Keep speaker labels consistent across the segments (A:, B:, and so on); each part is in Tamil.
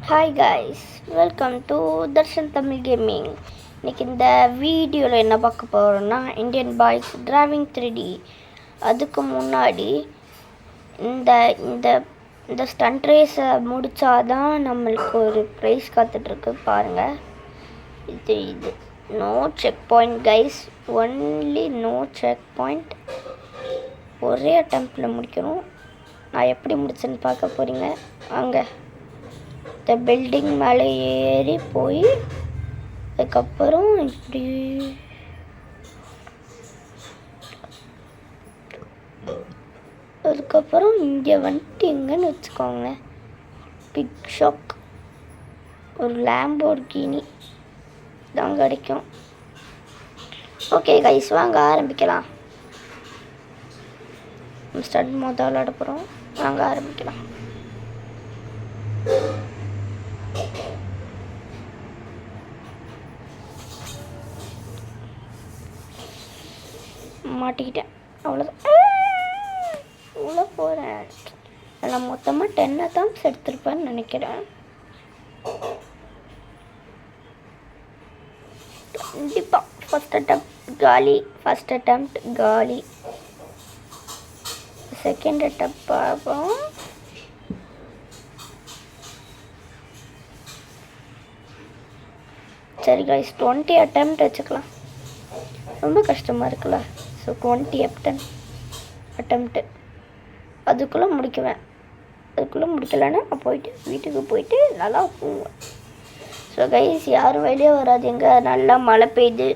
A: Hi guys, welcome to Darshan Tamil gaming. இன்றைக்கி இந்த வீடியோவில் என்ன பார்க்க போகிறோன்னா இந்தியன் பைக்ஸ் டிரைவிங் 3D. அதுக்கு முன்னாடி இந்த இந்த இந்த ஸ்டண்ட் ரேஸை முடித்தாதான் நம்மளுக்கு ஒரு ப்ரைஸ் காத்துட்ருக்கு. பாருங்கள், இது no check point guys, only no check point. ஒரே அட்டெம்ப்டில் முடிக்கணும். நான் எப்படி முடிச்சேன்னு பார்க்க போகிறீங்க. அங்கே இந்த பில்டிங் மேலே ஏறி போய் அதுக்கப்புறம் இப்படி அதுக்கப்புறம் இங்கே வந்துட்டு எங்கன்னு வச்சுக்கோங்க, பிக் ஷாக் ஒரு லேம்போர்கினி தான் கிடைக்கும். ஓகே கைஸ், வாங்க ஆரம்பிக்கலாம். ஸ்டண்ட் மொதல் விளாட போகிறோம், வாங்க ஆரம்பிக்கலாம். மாட்டிக்கிட்டேன், அவ்வளோதான். உள்ள போகிறேன். நான் மொத்தமாக 10 attempts எடுத்திருப்பேன்னு நினைக்கிறேன். கண்டிப்பாக ஃபஸ்ட் அட்டெம்ப்ட் காலி, ஃபஸ்ட் அட்டெம்ப்ட் காலி. செகண்ட் அட்டெம்ப்ட் பார்ப்போம். சரி கைஸ், 20 attempt வச்சுக்கலாம். ரொம்ப கஷ்டமாக இருக்குல்ல. ஸோ 20 attempt அதுக்குள்ளே முடிக்குவேன். அதுக்குள்ளே முடிக்கலைன்னா நான் வீட்டுக்கு போயிட்டு நல்லா தூங்குவேன். ஸோ கைஸ், யாரும் வெளியே வராதுங்க, நல்லா மழை பெய்யுது.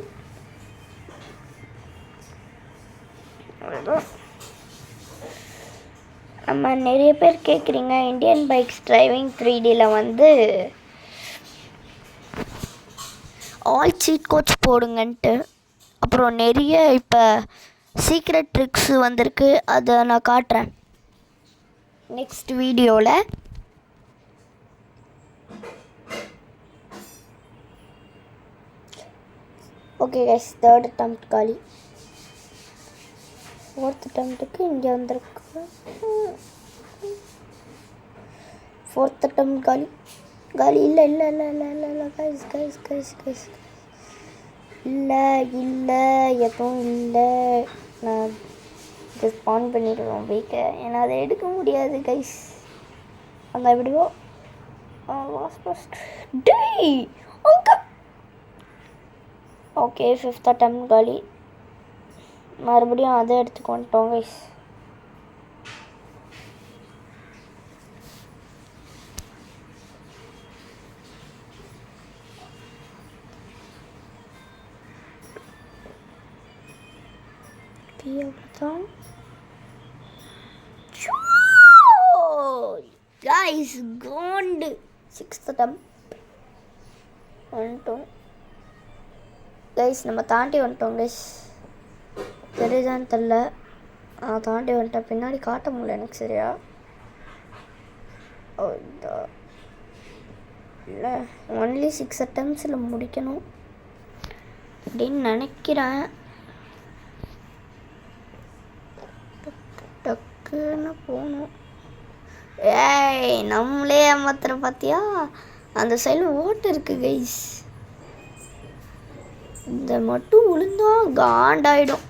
A: நம்ம நிறைய பேர் கேட்குறீங்க இந்தியன் பைக்ஸ் டிரைவிங் 3Dயில் வந்து ஆல் சீட் கோட்ஸ் போடுங்கன்ட்டு. அப்புறம் நிறைய இப்போ சீக்ரெட் ட்ரிக்ஸ் வந்திருக்கு, அதை நான் காட்டுறேன் நெக்ஸ்ட் வீடியோவில். ஓகே கைஸ், தேர்ட் attempt காலி. ஃபோர்த் attemptக்கு இங்கே வந்திருக்கு. ஃபோர்த் attempt காலி காலி. இல்லை இல்லை இல்லை இல்லை இல்லை இல்லை கைஸ் கைஸ் கைஸ் கைஸ் இல்லை இல்லை எதுவும் இல்லை. நான் இதை ஸ்பான் பண்ணிடுவோம் வீக்கை, ஏன்னா அதை எடுக்க முடியாது கைஸ். அங்கே விடுவோம். ஓகே, ஃபிஃப்த் attempt காலி. மறுபடியும் அதை எடுத்துக்கு வந்துட்டோம் கைஸ். அவ்வளோதான் கைஸ், கோண்டு. சிக்ஸ்த் attempt வந்துட்டோம் கைஸ். நம்ம தாண்டி வந்துட்டோம் கைஸ். தெரியுதான்னு தெரில, நான் தாண்டி வந்துட்டேன். பின்னாடி காட்ட முடியல எனக்கு சரியா. இல்லை, ஒன்லி 6 attemptsல முடிக்கணும் அப்படின்னு நினைக்கிறேன். டக்குன்னு போகணும். ஏய், நம்மளே ஏமாத்துற பார்த்தியா? அந்த சைடில் ஓட்டு இருக்கு கைஸ். இந்த மட்டும் விழுந்தா காண்டாயிடும்.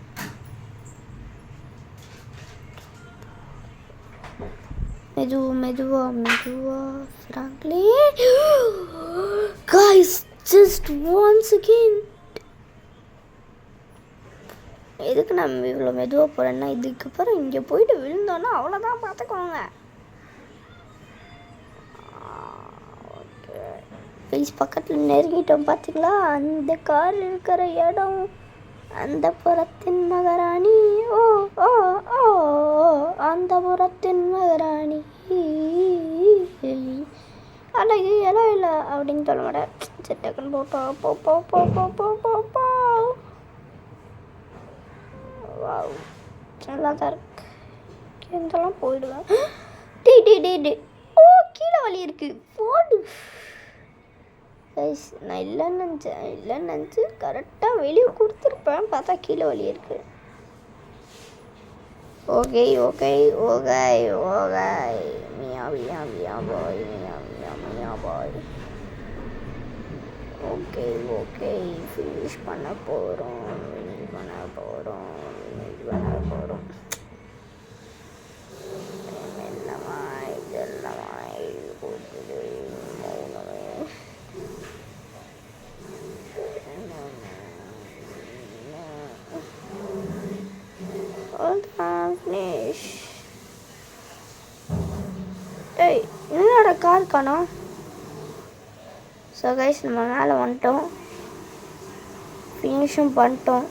A: மெதுவா மெதுவா மெதுவா frankly guys, just once again. எதுக்கு நம்ம இவ்வளோ மெதுவாக போகிறேன்னா, இதுக்கப்புறம் இங்கே போயிட்டு விழுந்தோன்னா அவ்வளோதான், பார்த்துக்கோங்க. ஓகே ப்ளீஸ், பக்கத்தில் நெருங்கிட்டோம் பார்த்தீங்களா? அந்த கார் இருக்கிற இடம் அந்த புறத்தின் மகாராணி. ஓ ஓ ஓ அந்த புறத்தின் மகாராணி அழகு எல்லாம் இல்லை அப்படின்னு சொல்ல மாட்டேன். சிட்டக்குன்னு போட்டோ போ போ போ போ போ போ போ. வாவ், நல்லா தான் இருக்கு. இருந்தாலும் போயிடுவேன். டே டே டே டே, ஓ கீழே வலி இருக்கு, போடு கைஸ். நான் இல்லைன்னு நினச்சி கரெக்டாக வெளியே கொடுத்துருப்பேன், பார்த்தா கீழே வலி இருக்கு. ஓகே ஓகே ஓகே ஓகே மியா மியா மியா பாய் மியா மியா மியா பாய். ஓகே ஃபினிஷ் பண்ண போகிறோம். Finish. ஏய் என்னோட கார் காணோம். ஸோ கைஸ் நம்ம மேலே வந்துட்டோம், ஃபினிஷும் பண்ணிட்டோம்.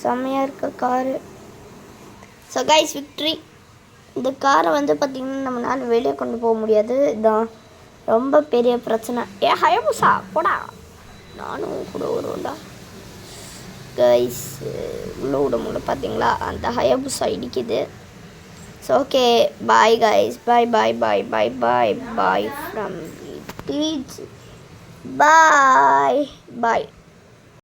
A: செம்மையாக இருக்க காரு. So guys victory. இந்த காரை வந்து பார்த்திங்கன்னா நம்மளால் வெளியே கொண்டு போக முடியாது, இதுதான் ரொம்ப பெரிய பிரச்சனை. ஹயபுசா போடா, நானும் கூட வருவேன்டா. கைஸ் உள்ள விட முடியல பார்த்தீங்களா, அந்த ஹயபுசா இடிக்குது. So okay bye guys, bye from விடிஜ். பாய்.